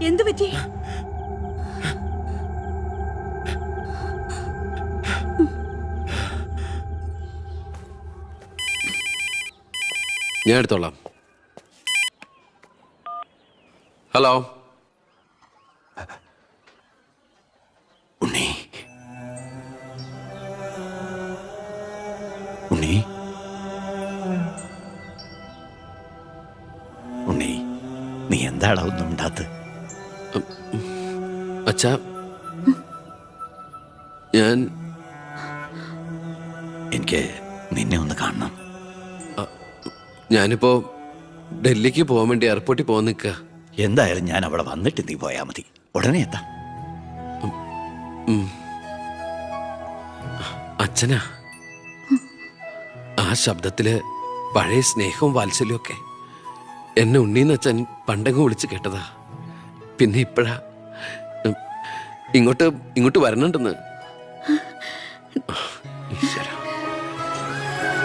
എന്തു പറ്റി? ഞാൻ എടുത്തോളാം. ഹലോ ഉണ്ണി, ഉണ്ണി, ഉണ്ണി, നീ എന്താടാ ഒന്നും ഉണ്ടാത്ത്? അച്ഛാ, ഞാൻ എനിക്ക് നിന്നെ ഒന്ന് കാണണം. ഞാനിപ്പോ ഡൽഹിക്ക് പോകാൻ വേണ്ടി എയർപോർട്ടിൽ പോകാൻ നിൽക്കുക. എന്തായാലും ഞാൻ അവിടെ വന്നിട്ട് നീ പോയാൽ മതി. ഉടനെ എത്താം. അച്ഛനാ, ആ ശബ്ദത്തില് പഴയ സ്നേഹവും വാത്സല്യവും ഒക്കെ എന്നെ ഉണ്ണീന്ന് അച്ഛൻ പണ്ടെങ്ങും വിളിച്ച് കേട്ടതാ. പിന്നെ ഇപ്പോഴാ ഇങ്ങോട്ട് വരണുണ്ടെന്ന്.